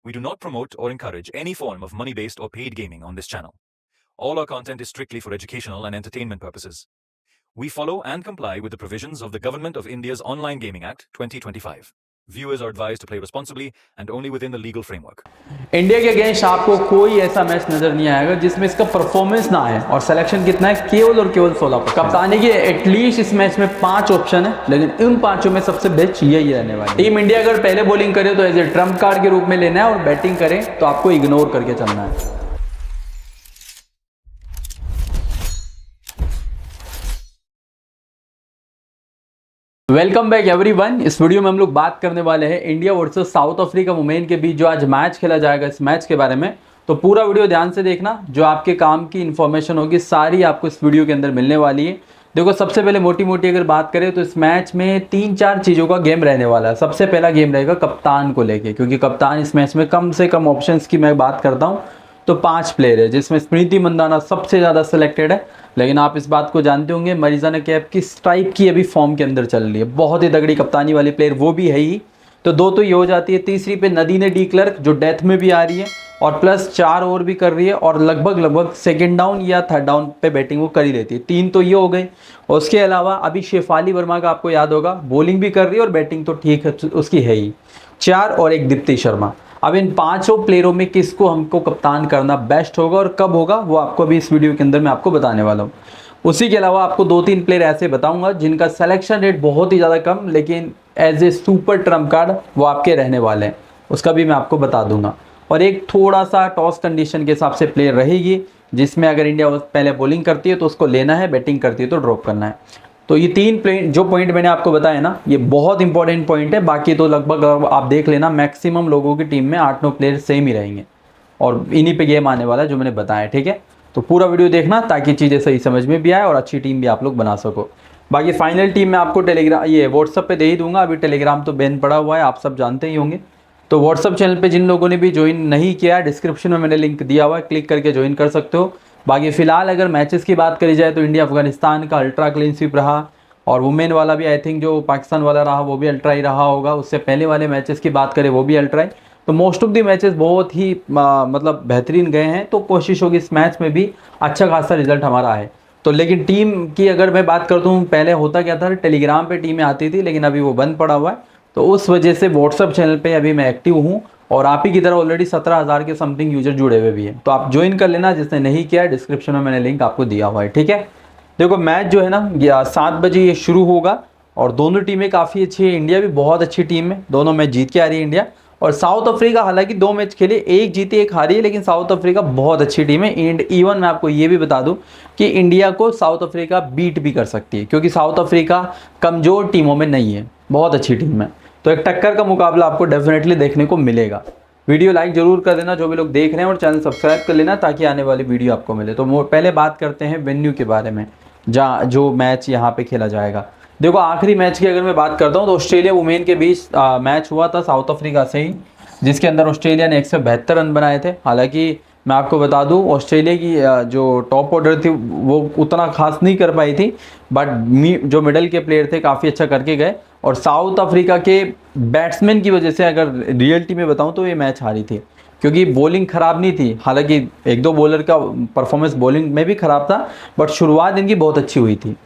We do not promote or encourage any form of money-based or paid gaming on this channel. All our content is strictly for educational and entertainment purposes. We follow and comply with the provisions of the Government of India's Online Gaming Act 2025. Viewers are advised to play responsibly and only within the legal framework. India के against आपको कोई ऐसा match नजर नहीं आएगा जिसमें इसका performance ना आए। और सिलेक्शन कितना है? केवल और केवल 16। कप्तानी के एटलीस्ट इस मैच में 5 ऑप्शन है, लेकिन इन 5 में सबसे बेस्ट यही रहने वाली। टीम इंडिया अगर पहले बॉलिंग करे तो एज ए ट्रम्प कार्ड के रूप में लेना है, और बैटिंग करे तो आपको इग्नोर करके चलना है। Welcome back everyone. इस वीडियो में हम लोग बात करने वाले हैं India versus south Africa women के बीच जो आज मैच खेला जाएगा, इस मैच के बारे में। तो पूरा वीडियो ध्यान से देखना, जो आपके काम की इन्फॉर्मेशन होगी सारी आपको इस वीडियो के अंदर मिलने वाली है। देखो, सबसे पहले मोटी मोटी अगर बात करें तो इस मैच में 3-4 चीज़ों का गेम रहने वाला है। सबसे पहला गेम रहेगा कप्तान को लेके, क्योंकि कप्तान इस मैच में कम से कम ऑप्शंस की मैं बात करता हूँ तो 5 प्लेयर है, जिसमें स्मृति मंदाना सबसे ज़्यादा सिलेक्टेड है। लेकिन आप इस बात को जानते होंगे, मरीजाना कैप किस टाइप की अभी फॉर्म के अंदर चल रही है, बहुत ही तगड़ी कप्तानी वाली प्लेयर वो भी है ही। तो 2 तो ये हो जाती है। तीसरी पे नदीने डी क्लर्क जो डेथ में भी आ रही है और प्लस 4 ओवर भी कर रही है, और लगभग सेकंड डाउन या थर्ड डाउन पे बैटिंग वो कर ही लेती है। 3 तो ये हो गई। और उसके अलावा अभी शेफाली वर्मा का आपको याद होगा, बॉलिंग भी कर रही है और बैटिंग तो ठीक है उसकी है ही। 4 और 1 दीप्ति शर्मा। अब इन 5 प्लेयरों में किसको हमको कप्तान करना बेस्ट होगा और कब होगा, वो आपको अभी इस वीडियो के अंदर मैं आपको बताने वाला हूँ। उसी के अलावा आपको 2-3 प्लेयर ऐसे बताऊंगा जिनका सिलेक्शन रेट बहुत ही ज़्यादा कम, लेकिन as a super trump card वो आपके रहने वाले हैं, उसका भी मैं आपको बता दूंगा। और एक थोड़ा सा टॉस कंडीशन के हिसाब से प्लेयर रहेगी, जिसमें अगर इंडिया पहले बॉलिंग करती है तो उसको लेना है, बैटिंग करती है तो ड्रॉप करना है। तो ये 3 जो पॉइंट मैंने आपको बताया ना, ये बहुत इंपॉर्टेंट पॉइंट है। बाकी तो लगभग आप देख लेना, मैक्सिमम लोगों की टीम में 8-9 प्लेयर सेम ही रहेंगे, और इन्हीं पे गेम आने वाला है जो मैंने बताया। ठीक है, तो पूरा वीडियो देखना ताकि चीज़ें सही समझ में भी आए और अच्छी टीम भी आप लोग बना सको। बाकी फाइनल टीम मैं आपको टेलीग्राम ये व्हाट्सअप पे दे ही दूंगा। अभी टेलीग्राम तो बैन पड़ा हुआ है, आप सब जानते ही होंगे। तो व्हाट्सअप चैनल पे जिन लोगों ने भी ज्वाइन नहीं किया, डिस्क्रिप्शन में मैंने लिंक दिया हुआ है, क्लिक करके ज्वाइन कर सकते हो। बाकी फिलहाल अगर मैचेस की बात करी जाए तो इंडिया अफगानिस्तान का अल्ट्रा क्लीन स्वीप रहा, और वुमेन वाला भी आई थिंक जो पाकिस्तान वाला रहा वो भी अल्ट्रा ही रहा होगा। उससे पहले वाले मैचेस की बात करें वो भी अल्ट्रा ही। तो मोस्ट ऑफ दी मैचेस बहुत ही मतलब बेहतरीन गए हैं। तो कोशिश होगी इस मैच में भी अच्छा खासा रिजल्ट हमारा है। तो लेकिन टीम की अगर मैं बात करता हूँ, पहले होता क्या था, टेलीग्राम पे टीमें आती थी, लेकिन अभी वो बंद पड़ा हुआ है। तो उस वजह से व्हाट्सअप चैनल पे अभी मैं एक्टिव हूँ, और आप ही की तरह ऑलरेडी 17,000 के समथिंग यूजर जुड़े हुए भी हैं। तो आप ज्वाइन कर लेना, जिसने नहीं किया डिस्क्रिप्शन में मैंने लिंक आपको दिया हुआ है। ठीक है, देखो मैच जो है ना 7 बजे ये शुरू होगा, और दोनों टीमें काफ़ी अच्छी है। इंडिया भी बहुत अच्छी टीम है, दोनों मैच जीत के आ रही है इंडिया। और साउथ अफ्रीका हालांकि 2 मैच खेले, 1 जीती 1 हारी है, लेकिन साउथ अफ्रीका बहुत अच्छी टीम है। एंड इवन मैं आपको ये भी बता दूं कि इंडिया को साउथ अफ्रीका बीट भी कर सकती है, क्योंकि साउथ अफ्रीका कमज़ोर टीमों में नहीं है, बहुत अच्छी टीम है। तो एक टक्कर का मुकाबला आपको डेफिनेटली देखने को मिलेगा। वीडियो लाइक जरूर कर देना जो भी लोग देख रहे हैं, और चैनल सब्सक्राइब कर लेना ताकि आने वाली वीडियो आपको मिले। तो पहले बात करते हैं वेन्यू के बारे में, जहाँ जो मैच यहाँ पे खेला जाएगा। देखो, आखिरी मैच की अगर मैं बात करता हूँ तो ऑस्ट्रेलिया वुमेन के बीच मैच हुआ था साउथ अफ्रीका से ही, जिसके अंदर ऑस्ट्रेलिया ने 172 रन बनाए थे। हालांकि मैं आपको बता दूं, ऑस्ट्रेलिया की जो टॉप ऑर्डर थी वो उतना खास नहीं कर पाई थी, बट जो मिडल के प्लेयर थे काफ़ी अच्छा करके गए। और साउथ अफ्रीका के बैट्समैन की वजह से अगर रियलिटी में बताऊँ तो ये मैच हारी थी, क्योंकि बॉलिंग ख़राब नहीं थी। हालांकि 1-2 बॉलर का परफॉर्मेंस बॉलिंग में भी ख़राब था, बट शुरुआत इनकी बहुत अच्छी हुई थी।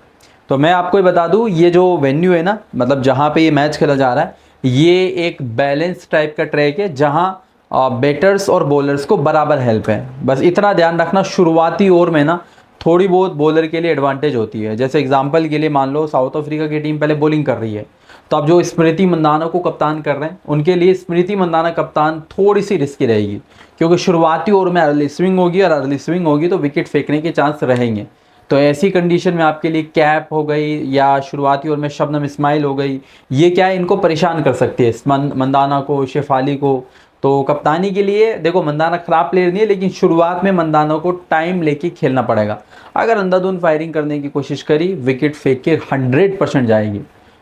तो मैं आपको ये बता दूं, ये जो वेन्यू है ना, मतलब जहाँ पे ये मैच खेला जा रहा है, ये एक बैलेंस टाइप का ट्रैक है, जहाँ बैटर्स और बॉलर्स को बराबर हेल्प है। बस इतना ध्यान रखना, शुरुआती ओवर में ना थोड़ी बहुत बॉलर के लिए एडवांटेज होती है। जैसे एग्जांपल के लिए मान लो साउथ अफ्रीका की टीम पहले बॉलिंग कर रही है, तो अब जो स्मृति मंदाना को कप्तान कर रहे हैं, उनके लिए स्मृति मंदाना कप्तान थोड़ी सी रिस्की रहेगी, क्योंकि शुरुआती ओवर में अर्ली स्विंग होगी, और अर्ली स्विंग होगी तो विकेट फेंकने के चांस रहेंगे। तो ऐसी कंडीशन में आपके लिए कैप हो गई, या शुरुआती ओवर में शबनम इस्माइल हो गई, ये क्या है, इनको परेशान कर सकती है मंदाना को, शेफाली को। तो कप्तानी के लिए देखो, मंदाना खराब प्लेयर नहीं है, लेकिन शुरुआत में मंदाना को टाइम लेके खेलना पड़ेगा। अगर अंधाधुंध फायरिंग करने की कोशिश करी, विकेट फेंक के 100% जाएगी।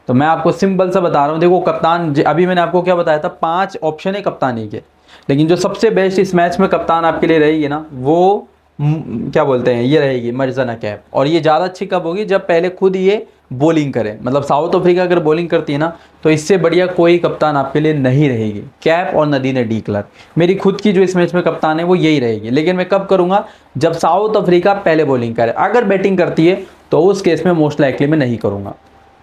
तो मैं आपको सिंपल सा बता रहा हूँ, देखो कप्तान, अभी मैंने आपको क्या बताया था, 5 ऑप्शन है कप्तानी के, लेकिन जो सबसे बेस्ट इस मैच में कप्तान आपके लिए रहेगी ना, वो क्या बोलते हैं, ये रहेगी मर्जाना कैप। और ये ज़्यादा अच्छी कब होगी, जब पहले खुद ये बॉलिंग करे। मतलब साउथ अफ्रीका अगर बॉलिंग करती है ना तो इससे बढ़िया कोई कप्तान आपके लिए नहीं रहेगी। कैप और नदीम डी क्लर्क मेरी खुद की जो इस मैच में कप्तान है वो यही रहेगी। लेकिन मैं कब करूँगा, जब साउथ अफ्रीका पहले बॉलिंग करे। अगर बैटिंग करती है तो उस केस में मोस्ट लाइकली मैं नहीं करूँगा।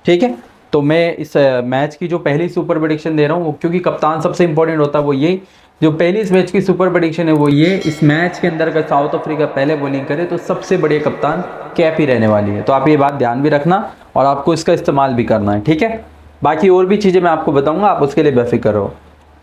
ठीक है, तो मैं इस मैच की जो पहली सुपर प्रेडिक्शन दे रहा हूँ, क्योंकि कप्तान सबसे इंपॉर्टेंट होता है, वो यही जो पहली इस मैच की सुपर प्रेडिक्शन है वो ये, इस मैच के अंदर अगर साउथ अफ्रीका पहले बॉलिंग करे तो सबसे बढ़िया कप्तान कैप ही रहने वाली है। तो आप ये बात ध्यान भी रखना और आपको इसका इस्तेमाल भी करना है। ठीक है, बाकी और भी चीज़ें मैं आपको बताऊंगा, आप उसके लिए बेफिक्र रहो।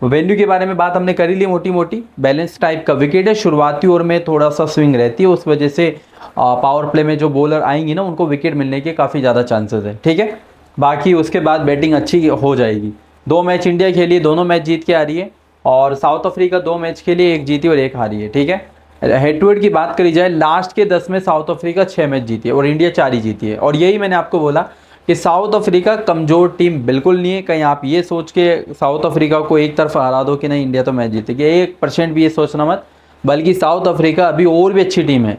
वैल्यू के बारे में बात हमने कर ही ली मोटी मोटी। बैलेंस टाइप का विकेट है, शुरुआती ओवर में थोड़ा सा स्विंग रहती है, उस वजह से पावर प्ले में जो बॉलर आएंगी ना उनको विकेट मिलने के काफ़ी ज़्यादा चांसेस है। ठीक है, बाकी उसके बाद बैटिंग अच्छी हो जाएगी। 2 मैच इंडिया खेली, दोनों मैच जीत के आ रही है, और साउथ अफ्रीका 2 मैच के लिए 1 जीती और 1 हारी है। ठीक है, हेड टू हेड की बात करी जाए, लास्ट के 10 में साउथ अफ्रीका 6 मैच जीती है और इंडिया 4 ही जीती है। और यही मैंने आपको बोला कि साउथ अफ्रीका कमज़ोर टीम बिल्कुल नहीं है। कहीं आप ये सोच के साउथ अफ्रीका को एक तरफ हरा दो कि नहीं इंडिया तो मैच जीतेगी, 1% भी ये सोचना मत। बल्कि साउथ अफ्रीका अभी और भी अच्छी टीम है,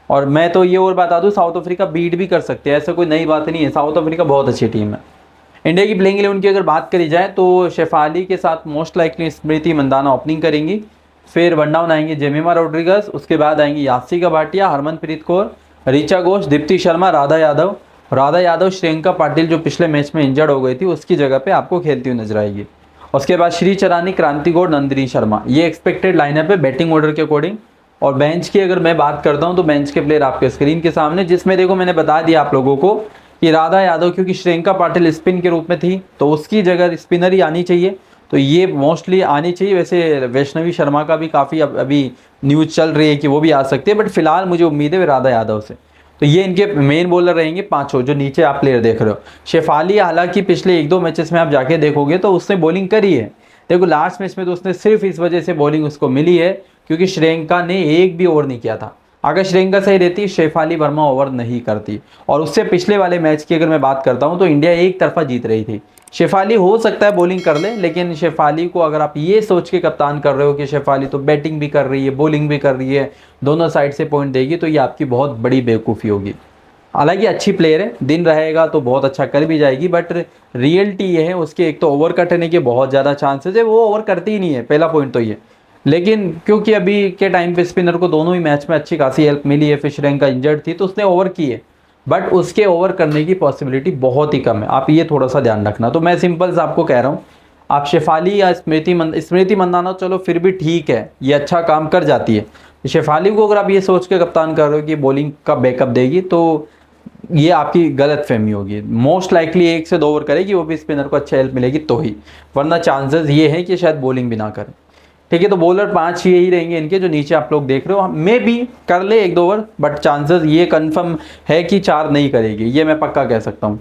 और मैं तो ये और बता दूँ, साउथ अफ्रीका बीट भी कर सकते हैं, ऐसा कोई नई बात नहीं है। साउथ अफ्रीका बहुत अच्छी टीम है। इंडिया की प्लेइंग 11 की अगर बात करी जाए तो शेफाली के साथ मोस्ट लाइकली स्मृति मंदाना ओपनिंग करेंगी। फिर वन डाउन आएंगे जेमिमा रोड्रिगस, उसके बाद आएंगी यासिका भाटिया, हरमनप्रीत कौर, ऋचा घोष, दीप्ति शर्मा, राधा यादव, श्रियंका पाटिल जो पिछले मैच में इंजर्ड हो गई थी उसकी जगह पे आपको खेलती हुई नजर आएगी। उसके बाद श्री चरानी, क्रांति गौड़, नंदिनी शर्मा, ये एक्सपेक्टेड लाइनअप है बैटिंग ऑर्डर के अकॉर्डिंग। और बेंच की अगर मैं बात करता हूँ तो बेंच के प्लेयर आपके स्क्रीन के सामने, जिसमें देखो मैंने बता दिया आप लोगों को कि राधा यादव, क्योंकि श्रियंका पाटिल स्पिन के रूप में थी तो उसकी जगह स्पिनर ही आनी चाहिए, तो ये मोस्टली आनी चाहिए। वैसे वैष्णवी शर्मा का भी काफ़ी अभी न्यूज़ चल रही है कि वो भी आ सकती है, बट फिलहाल मुझे उम्मीद है राधा यादव से। तो ये इनके मेन बॉलर रहेंगे 5 जो नीचे आप प्लेयर देख रहे हो। शेफाली हालांकि पिछले 1-2 मैचेस में आप जाके देखोगे तो उसने बॉलिंग करी है। देखो लास्ट मैच में तो उसने सिर्फ इस वजह से बॉलिंग उसको मिली है क्योंकि श्रियंका ने एक भी ओवर नहीं किया था। अगर श्रियंका सही रहती शेफाली वर्मा ओवर नहीं करती। और उससे पिछले वाले मैच की अगर मैं बात करता हूं तो इंडिया एक तरफा जीत रही थी। शेफाली हो सकता है बॉलिंग कर ले, लेकिन शेफाली को अगर आप ये सोच के कप्तान कर रहे हो कि शेफाली तो बैटिंग भी कर रही है बॉलिंग भी कर रही है, दोनों साइड से पॉइंट देगी, तो ये आपकी बहुत बड़ी बेवकूफ़ी होगी। हालांकि अच्छी प्लेयर है, दिन रहेगा तो बहुत अच्छा कर भी जाएगी, बट रियलिटी ये है उसके एक तो ओवर कटने के बहुत ज़्यादा चांसेस है, वो ओवर करती ही नहीं है, पहला पॉइंट तो ये। लेकिन क्योंकि अभी के टाइम पे स्पिनर को दोनों ही मैच में अच्छी खासी हेल्प मिली है, फिर श्रीलंका इंजर्ड थी तो उसने ओवर की है, बट उसके ओवर करने की पॉसिबिलिटी बहुत ही कम है, आप ये थोड़ा सा ध्यान रखना। तो मैं सिंपल से आपको कह रहा हूँ, आप शेफाली या स्मृति मंदाना चलो फिर भी ठीक है, ये अच्छा काम कर जाती है। शेफाली को अगर आप ये सोच के कप्तान कर रहे हो कि बॉलिंग का बैकअप देगी तो ये आपकी गलत फहमी होगी। मोस्ट लाइकली 1 से 2 ओवर करेगी, वो भी स्पिनर को अच्छा हेल्प मिलेगी तो ही, वरना चांसेस ये है कि शायद बॉलिंग भी ना करें। ठीक है, तो बॉलर 5 यही रहेंगे इनके जो नीचे आप लोग देख रहे हो। मे भी कर ले 1-2 ओवर, बट चांसेस ये कंफर्म है कि 4 नहीं करेगी, ये मैं पक्का कह सकता हूँ।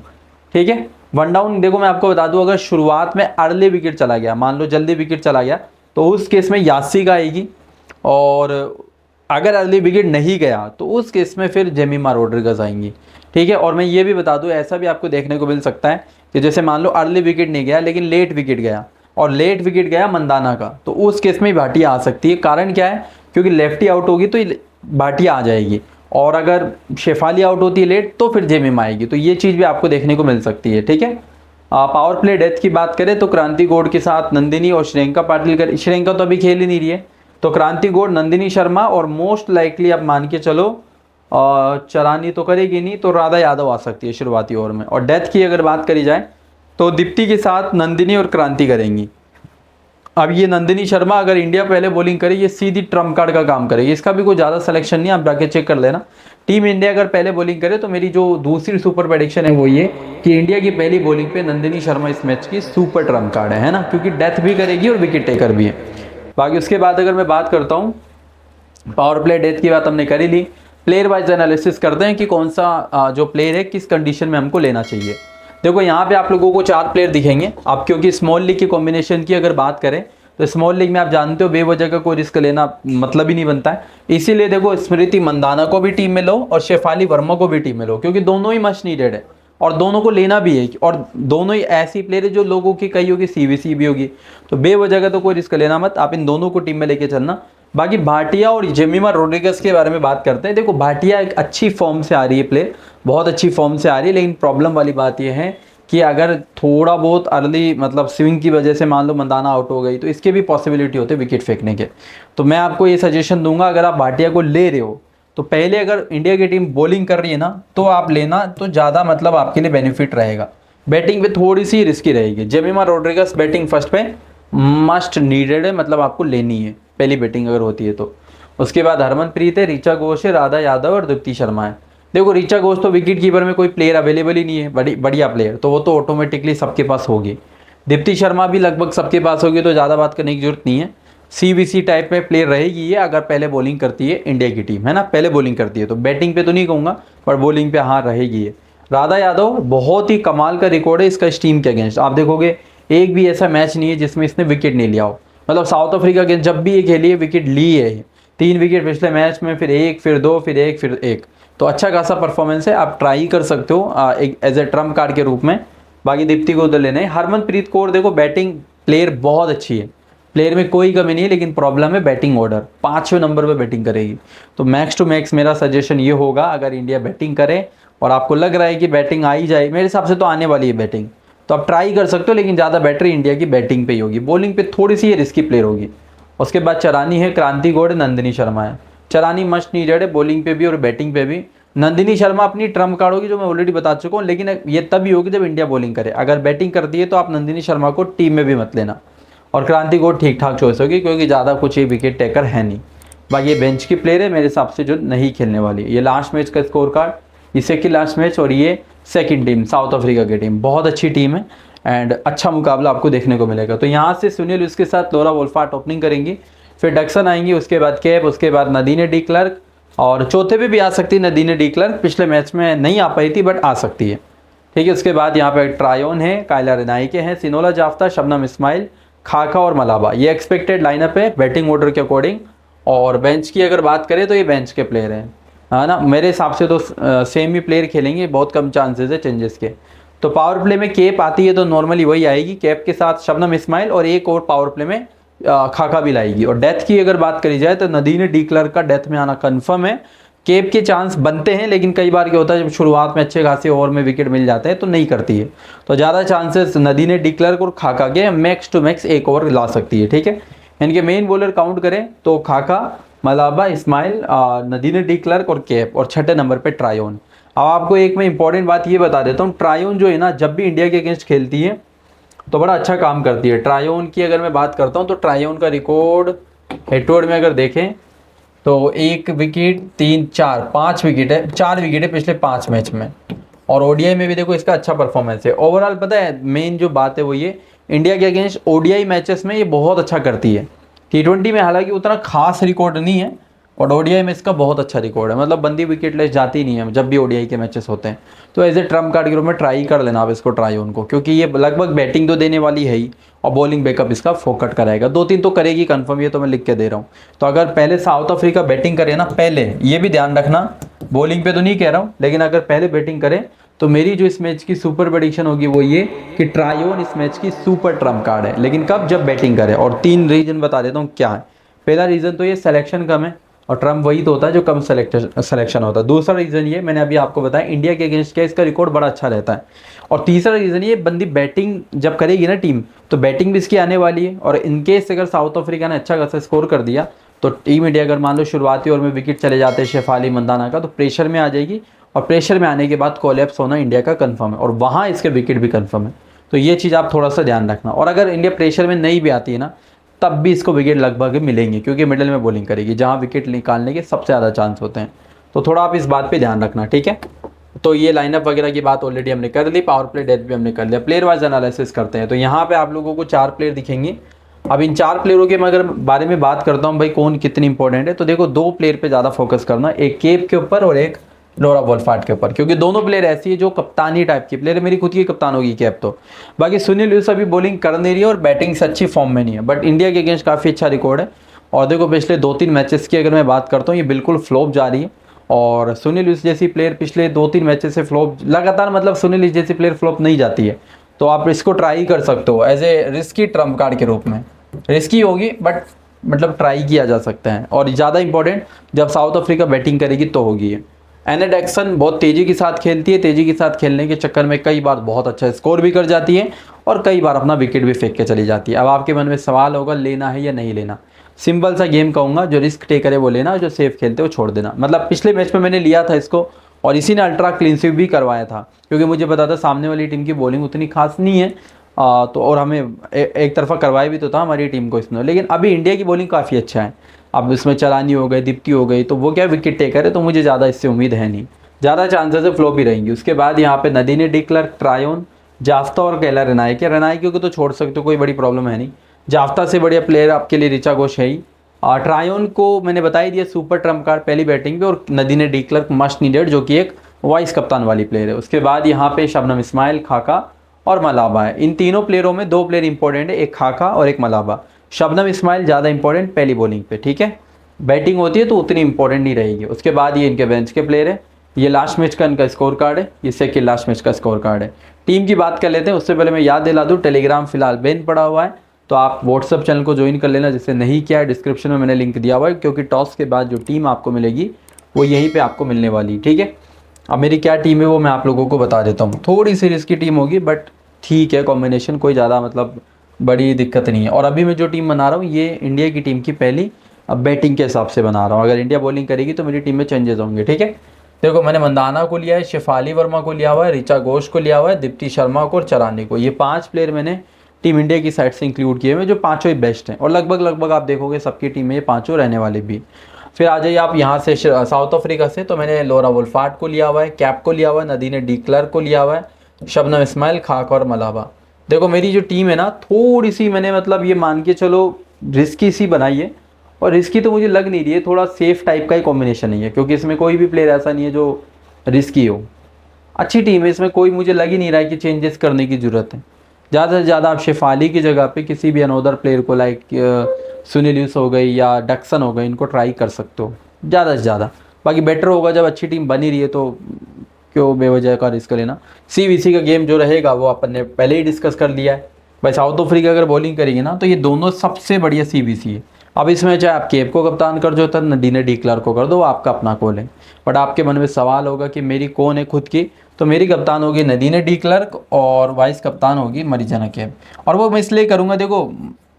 ठीक है, वन डाउन देखो मैं आपको बता दूं, अगर शुरुआत में अर्ली विकेट चला गया, मान लो जल्दी विकेट चला गया, तो उस केस में यासिका आएगी, और अगर अर्ली विकेट नहीं गया तो उस केस में फिर जेमिमा रोड्रिगस आएंगी। ठीक है, और मैं ये भी बता दूं, ऐसा भी आपको देखने को मिल सकता है कि जैसे मान लो अर्ली विकेट नहीं गया लेकिन लेट विकेट गया, और लेट विकेट गया मंदाना का, तो उस केस में भाटिया आ सकती है। कारण क्या है, क्योंकि लेफ्टी आउट होगी तो भाटिया आ जाएगी, और अगर शेफाली आउट होती है लेट तो फिर जेमिमा आएगी, तो ये चीज़ भी आपको देखने को मिल सकती है। ठीक है, पावर प्ले डेथ की बात करें तो क्रांति गौड़ के साथ नंदिनी और श्रियंका पाटिल श्रियंका तो अभी खेल ही नहीं रही है, तो क्रांति गौड़, नंदिनी शर्मा, और मोस्ट लाइकली आप मान के चलो चरानी तो करेगी नहीं तो राधा यादव आ सकती है शुरुआती ओवर में। और डेथ की अगर बात करी जाए तो दीप्ति के साथ नंदिनी और क्रांति करेंगी। अब ये नंदिनी शर्मा अगर इंडिया पहले बॉलिंग करे, ये सीधी ट्रम्प कार्ड का काम करेगी, इसका भी कोई ज़्यादा सिलेक्शन नहीं, आप जाके चेक कर लेना। टीम इंडिया अगर पहले बॉलिंग करे तो मेरी जो दूसरी सुपर प्रेडिक्शन है वो ये कि इंडिया की पहली बॉलिंग पे नंदिनी शर्मा इस मैच की सुपर ट्रम्प कार्ड है ना, क्योंकि डेथ भी करेगी और विकेट टेकर भी है। बाकी उसके बाद अगर मैं बात करता हूँ, पावर प्ले डेथ की बात हमने करी ली, प्लेयर वाइज एनालिसिस करते हैं कि कौन सा जो प्लेयर है किस कंडीशन में हमको लेना चाहिए। देखो यहाँ पे आप लोगों को 4 प्लेयर दिखेंगे, आप क्योंकि स्मॉल लीग की कॉम्बिनेशन की अगर बात करें तो स्मॉल लीग में आप जानते हो बेवजह का कोई रिस्क लेना मतलब ही नहीं बनता है, इसीलिए देखो स्मृति मंदाना को भी टीम में लो और शेफाली वर्मा को भी टीम में लो, क्योंकि दोनों ही मस्ट नीडेड है और दोनों को लेना भी है, और दोनों ही ऐसी प्लेयर है जो लोगों की कई होगी CVC भी होगी, तो बेवजह का तो कोई रिस्क लेना मत, आप इन दोनों को टीम में लेके चलना। बाकी भाटिया और जेमिमा रोड्रिगस के बारे में बात करते हैं। देखो भाटिया एक अच्छी फॉर्म से आ रही है प्लेयर, बहुत अच्छी फॉर्म से आ रही है, लेकिन प्रॉब्लम वाली बात यह है कि अगर थोड़ा बहुत अर्ली मतलब स्विंग की वजह से मान लो मंदाना आउट हो गई तो इसके भी पॉसिबिलिटी होते विकेट फेंकने के। तो मैं आपको ये सजेशन दूंगा, अगर आप भाटिया को ले रहे हो तो पहले अगर इंडिया की टीम बॉलिंग कर रही है ना तो आप लेना, तो ज़्यादा मतलब आपके लिए बेनिफिट रहेगा। बैटिंग पे थोड़ी सी रिस्की रहेगी। जेमिमा रोड्रिगस बैटिंग फर्स्ट पे मस्ट नीडेड है, मतलब आपको लेनी है पहली बैटिंग अगर होती है तो। उसके बाद हरमनप्रीत है, ऋचा घोष है, राधा यादव और दीप्ति शर्मा है। देखो ऋचा घोष तो विकेट कीपर में कोई प्लेयर अवेलेबल ही नहीं है, बढ़िया प्लेयर, तो वो तो ऑटोमेटिकली सबके पास होगी। दीप्ति शर्मा भी लगभग सबके पास होगी, तो ज़्यादा बात करने की जरूरत नहीं है। CBC टाइप में प्लेयर रहेगी ये, अगर पहले बॉलिंग करती है इंडिया की टीम, है ना, पहले बॉलिंग करती है तो बैटिंग पे तो नहीं कहूँगा पर बॉलिंग पे हाँ रहेगी ये। राधा यादव बहुत ही कमाल का रिकॉर्ड है इसका इस टीम के अगेंस्ट। आप देखोगे एक भी ऐसा मैच नहीं है जिसमें इसने विकेट नहीं लिया हो, मतलब साउथ अफ्रीका के जब भी ये खेली है विकेट ली है, 3 विकेट पिछले मैच में, फिर 1 फिर 2 फिर 1 फिर 1, तो अच्छा खासा परफॉर्मेंस है। आप ट्राई कर सकते हो एक एज ए ट्रम्प कार्ड के रूप में। बाकी दीप्ति को उधर लेना है। हरमनप्रीत कौर देखो बैटिंग प्लेयर बहुत अच्छी है, प्लेयर में कोई कमी नहीं है, लेकिन प्रॉब्लम है बैटिंग ऑर्डर, 5वें नंबर पे बैटिंग करेगी। तो मैक्स टू मैक्स मेरा सजेशन ये होगा, अगर इंडिया बैटिंग करे और आपको लग रहा है कि बैटिंग आ ही जाए, मेरे हिसाब से तो आने वाली है बैटिंग, तो आप ट्राई कर सकते हो, लेकिन ज़्यादा बैटरी इंडिया की बैटिंग पे ही होगी, बॉलिंग पे थोड़ी सी ये रिस्की प्लेयर होगी। उसके बाद चरानी है, क्रांति गौड़, नंदिनी शर्मा है। चरानी मस्ट नीडेड है बॉलिंग पे भी और बैटिंग पे भी। नंदिनी शर्मा अपनी ट्रम्प कार्ड होगी जो मैं ऑलरेडी बता चुका हूँ, लेकिन ये तभी होगी जब इंडिया बॉलिंग करे। अगर बैटिंग करती है तो आप नंदिनी शर्मा को टीम में भी मत लेना। और क्रांति गौड़ ठीक ठाक चॉइस होगी, क्योंकि ज़्यादा कुछ ये विकेट टेकर है नहीं। बाकी ये बेंच की प्लेयर है मेरे हिसाब से जो नहीं खेलने वाली। ये लास्ट मैच का स्कोर कार्ड, इसे की लास्ट मैच, और ये सेकंड टीम साउथ अफ्रीका की टीम, बहुत अच्छी टीम है एंड अच्छा मुकाबला आपको देखने को मिलेगा। तो यहाँ से सुनील उसके साथ लोरा वोल्फार्ट ओपनिंग करेंगी, फिर डक्सन आएंगी, उसके बाद कैप, उसके बाद नदीने डी क्लर्क, और चौथे पे भी आ सकती है नदीने डी क्लर्क, पिछले मैच में नहीं आ पाई थी बट आ सकती है, ठीक है। उसके बाद यहाँ पे ट्रायोन है, कायला रेनाइके हैं, सिनोला जाफ्ता, शबनम इस्माइल, खाका और मलाबा, ये एक्सपेक्टेड लाइनअप है बैटिंग ऑर्डर के अकॉर्डिंग। और बेंच की अगर बात करें तो ये बेंच के प्लेयर हैं, है ना, मेरे हिसाब से तो सेम ही प्लेयर खेलेंगे, बहुत कम चांसेस है चेंजेस के। तो पावर प्ले में कैप आती है तो नॉर्मली वही आएगी, कैप के साथ शबनम इस्माइल, और एक और पावर प्ले में खाका भी लाएगी। और डेथ की अगर बात करी जाए तो नदीने डी क्लर्क का डेथ में आना कन्फर्म है। कैप के चांस बनते हैं, लेकिन कई बार क्या होता है जब शुरुआत में अच्छे खासे ओवर में विकेट मिल जाते हैं तो नहीं करती है, तो ज़्यादा चांसेस नदीने डी क्लर्क और खाका के मैक्स टू मैक्स एक ओवर ला सकती है, ठीक है। इनके मेन बॉलर काउंट करें तो खाका, मलाबा, इस्माइल, नदीने डी क्लर्क और कैप, और छठे नंबर पे ट्रायोन। अब आपको एक मैं इंपॉर्टेंट बात ये बता देता हूँ, ट्रायोन जो है ना जब भी इंडिया के अगेंस्ट खेलती है तो बड़ा अच्छा काम करती है। ट्रायोन की अगर मैं बात करता हूँ तो ट्रायोन का रिकॉर्ड हेटवर्ड में अगर देखें तो 1 विकेट 3 4 5 विकेट है, 4 विकेट है पिछले 5 मैच में, और ओडीआई में भी देखो इसका अच्छा परफॉर्मेंस है। ओवरऑल पता है मेन जो बात है वो ये, इंडिया के अगेंस्ट ओडीआई मैचेस में ये बहुत अच्छा करती है। T20 में हालांकि उतना खास रिकॉर्ड नहीं है, और ओडीआई में इसका बहुत अच्छा रिकॉर्ड है, मतलब बंदी विकेट लेस जाती नहीं है जब भी ओडीआई के मैचेस होते हैं। तो एज ए ट्रम्प कार्ड के रूप में ट्राई कर लेना आप इसको, ट्रायोन को, क्योंकि ये लगभग बैटिंग तो देने वाली है ही, और बॉलिंग बैकअप इसका फोकट कराएगा, 2-3 तो करेगी कंफर्म, ये तो मैं लिख के दे रहा हूँ। तो अगर पहले साउथ अफ्रीका बैटिंग करे ना पहले, ये भी ध्यान रखना, बॉलिंग पे तो नहीं कह रहा हूँ, लेकिन अगर पहले बैटिंग करे तो मेरी जो इस मैच की सुपर प्रेडिक्शन होगी वो ये कि ट्रायोन इस मैच की सुपर ट्रम्प कार्ड है, लेकिन कब, जब बैटिंग करे। और 3 रीजन बता देता हूँ क्या है। पहला रीज़न तो ये सिलेक्शन कम है, और ट्रम्प वही तो होता है जो कम सिलेक्शन होता है। दूसरा रीज़न ये मैंने अभी आपको बताया, इंडिया के अगेंस्ट क्या इसका रिकॉर्ड बड़ा अच्छा रहता है। और तीसरा रीज़न ये, बंदी बैटिंग जब करेगी ना टीम तो बैटिंग भी इसकी आने वाली है, और इनकेस अगर साउथ अफ्रीका ने अच्छा खासा स्कोर कर दिया तो टीम इंडिया अगर मान लो शुरुआती ओवर में विकेट चले जाते हैं शेफाली, मंदाना का, तो प्रेशर में आ जाएगी, और प्रेशर में आने के बाद कोलैप्स होना इंडिया का कंफर्म है, और वहाँ इसके विकेट भी कंफर्म है। तो ये चीज़ आप थोड़ा सा ध्यान रखना। और अगर इंडिया प्रेशर में नहीं भी आती है ना तब भी इसको विकेट लगभग मिलेंगे, क्योंकि मिडिल में बॉलिंग करेगी जहाँ विकेट निकालने के सबसे ज़्यादा चांस होते हैं। तो थोड़ा आप इस बात पे ध्यान रखना, ठीक है। तो ये लाइनअप वगैरह की बात ऑलरेडी हमने कर ली, पावर प्ले डेथ भी हमने कर लिया। प्लेयर वाइज एनालिसिस करते हैं, तो यहाँ पे आप लोगों को 4 प्लेयर दिखेंगे। अब इन 4 प्लेयरों के मैं अगर बारे में बात करता हूँ भाई कौन कितनी इंपॉर्टेंट है, तो देखो 2 प्लेयर पे ज़्यादा फोकस करना, एक केप के ऊपर और एक लोरा वोल्फार्ट के ऊपर, क्योंकि दोनों प्लेयर ऐसी है जो कप्तानी टाइप की प्लेयर है। मेरी खुद की कप्तान होगी कैप तो। बाकी सुनील लुइस अभी बॉलिंग कर नहीं रही है और बैटिंग से अच्छी फॉर्म में नहीं है, बट इंडिया के अगेंस्ट काफ़ी अच्छा रिकॉर्ड है। और देखो पिछले 2-3 मैचेस की अगर मैं बात करता हूँ, ये बिल्कुल फ्लॉप जा रही है, और सुनील लुइस जैसी प्लेयर पिछले 2-3 मैचेस से फ्लॉप लगातार, मतलब सुनील लुइस जैसी प्लेयर फ्लॉप नहीं जाती है। तो आप इसको ट्राई कर सकते हो as a risky trump card के रूप में। रिस्की होगी बट मतलब ट्राई किया जा सकता है। और ज़्यादा इंपॉर्टेंट जब साउथ अफ्रीका बैटिंग करेगी तो होगी ये। एना डैक्सन बहुत तेज़ी के साथ खेलती है, तेज़ी के साथ खेलने के चक्कर में कई बार बहुत अच्छा स्कोर भी कर जाती है और कई बार अपना विकेट भी फेंक के चली जाती है। अब आपके मन में सवाल होगा लेना है या नहीं लेना। सिंपल सा गेम कहूँगा, जो रिस्क टेकर है वो लेना, जो सेफ खेलते हो छोड़ देना। मतलब पिछले मैच में मैंने लिया था इसको और इसी ने अल्ट्रा क्लीन स्वीप भी करवाया था, क्योंकि मुझे पता था सामने वाली टीम की बॉलिंग उतनी खास नहीं है। तो और हमें एक तरफा करवाया भी तो था हमारी टीम को इसमें। लेकिन अभी इंडिया की बॉलिंग काफ़ी अच्छा है। अब इसमें चलानी हो गई, दीप्ति हो गई, तो वो क्या विकेट टेकर है, तो मुझे ज़्यादा इससे उम्मीद है नहीं। ज़्यादा चांसेस है फ्लॉप ही रहेंगी। उसके बाद यहाँ पे नदीने डी क्लर्क, ट्रायोन, जाफ्ता और कैला रेनायके। रेनायके को तो छोड़ सकते हो, कोई बड़ी प्रॉब्लम है नहीं। जाफ्ता से बढ़िया प्लेयर आपके लिए ऋचा घोष है ही। ट्रायोन को मैंने बता ही दिया, सुपर ट्रम्प कार्ड पहली बैटिंग पे। और नदीने डी क्लर्क मस्ट नीडेड, जो कि एक वाइस कप्तान वाली प्लेयर है। उसके बाद यहाँ पे शबनम इस्माइल, खाका और मलाबा है। इन तीनों प्लेयरों में 2 प्लेयर इंपॉर्टेंट है, एक खाका और एक मलाबा। शबनम इस्माइल ज़्यादा इंपॉर्टेंट पहली बॉलिंग पे, ठीक है। बैटिंग होती है तो उतनी इंपॉर्टेंट नहीं रहेगी। उसके बाद ये इनके बेंच के प्लेयर है। ये लास्ट मैच का इनका स्कोर कार्ड है, ये सेकंड लास्ट मैच का स्कोर कार्ड है। टीम की बात कर लेते हैं, उससे पहले मैं याद दिला दूँ, टेलीग्राम फिलहाल बैन पड़ा हुआ है, तो आप व्हाट्सअप चैनल को ज्वाइन कर लेना। जिससे नहीं किया है, डिस्क्रिप्शन में मैंने लिंक दिया हुआ है, क्योंकि टॉस के बाद जो टीम आपको मिलेगी वो यहीं पे आपको मिलने वाली, ठीक है। अब मेरी क्या टीम है वो मैं आप लोगों को बता देता हूँ। थोड़ी सी रिस्की टीम होगी बट ठीक है, कॉम्बिनेशन कोई ज़्यादा मतलब बड़ी दिक्कत नहीं है। और अभी मैं जो टीम बना रहा हूँ ये इंडिया की टीम की पहली अब बैटिंग के हिसाब से बना रहा हूँ। अगर इंडिया बॉलिंग करेगी तो मेरी टीम में चेंजेस होंगे, ठीक है। देखो मैंने मंदाना को लिया है, शेफाली वर्मा को लिया हुआ है, ऋचा घोष को लिया हुआ है, दीप्ति शर्मा को और चराने को। ये 5 प्लेयर मैंने टीम इंडिया की साइड से इंक्लूड किए हुए, जो पाँचों ही बेस्ट हैं। और लगभग आप देखोगे सबकी टीम में ये पाँचों रहने वाले भी। फिर आ जाइए आप यहाँ से साउथ अफ्रीका से, तो मैंने लोरा वुल्फार्ड को लिया हुआ है, कैप को लिया हुआ है, नदीने डी क्लर्क को लिया हुआ है, शबनम इस्माइल, खाका और मलाबा। देखो मेरी जो टीम है ना, थोड़ी सी मैंने मतलब ये मान के चलो रिस्की सी बनाई है। और रिस्की तो मुझे लग नहीं रही है, थोड़ा सेफ टाइप का ही कॉम्बिनेशन नहीं है, क्योंकि इसमें कोई भी प्लेयर ऐसा नहीं है जो रिस्की हो। अच्छी टीम है, इसमें कोई मुझे लग ही नहीं रहा है कि चेंजेस करने की ज़रूरत है। ज़्यादा से ज़्यादा आप शेफाली की जगह पे किसी भी अनोदर प्लेयर को लाइक सुनीलिस हो गई या डक्सन हो गई, इनको ट्राई कर सकते हो ज़्यादा से ज़्यादा। बाकी बेटर होगा जब अच्छी टीम बनी रही है तो क्यों बेवजह का रिस्क लेना। CBC का गेम जो रहेगा वो अपन ने पहले ही डिस्कस कर लिया है। भाई साउथ अफ्रीका अगर बॉलिंग करेगी ना तो ये दोनों सबसे बढ़िया CBC है। अब इसमें चाहे आप केप को कप्तान कर दो, नदीने डी क्लर्क को कर दो, आपका अपना कॉल है। बट आपके मन में सवाल होगा कि मेरी कौन है खुद की, तो मेरी कप्तान होगी नदीने डी क्लर्क और वाइस कप्तान होगी मरिजाना केप। और वो मैं इसलिए करूँगा, देखो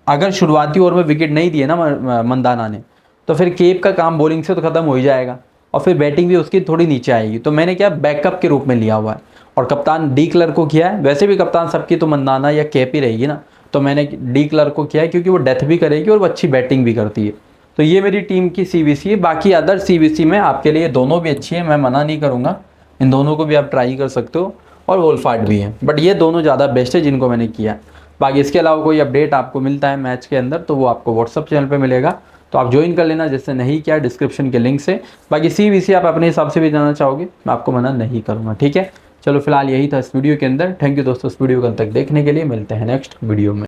अगर शुरुआती ओवर में विकेट नहीं दिए ना मंदाना ने, तो फिर केप का काम बॉलिंग से तो ख़त्म हो ही जाएगा और फिर बैटिंग भी उसकी थोड़ी नीचे आएगी। तो मैंने क्या बैकअप के रूप में लिया हुआ है और कप्तान डी क्लर्क को किया है। वैसे भी कप्तान सबकी तो मंदाना या केप ही रहेगी ना, तो मैंने डी क्लर्क को किया है क्योंकि वो डेथ भी करेगी और वो अच्छी बैटिंग भी करती है। तो ये मेरी टीम की CBC है। बाकी अदर CBC में आपके लिए दोनों भी अच्छी है, मैं मना नहीं करूँगा, इन दोनों को भी आप ट्राई कर सकते हो। और वुल्फार्ड भी है, बट ये दोनों ज़्यादा बेस्ट है जिनको मैंने किया। बाकी इसके अलावा कोई अपडेट आपको मिलता है मैच के अंदर तो वो आपको व्हाट्सअप चैनल पे मिलेगा, तो आप ज्वाइन कर लेना। जिससे नहीं किया डिस्क्रिप्शन के लिंक से। बाकी CBC आप अपने हिसाब से भी जानना चाहोगे, मैं आपको मना नहीं करूँगा, ठीक है। चलो फिलहाल यही था इस वीडियो के अंदर। थैंक यू दोस्तों इस वीडियो को अंत तक देखने के लिए। मिलते हैं नेक्स्ट वीडियो में।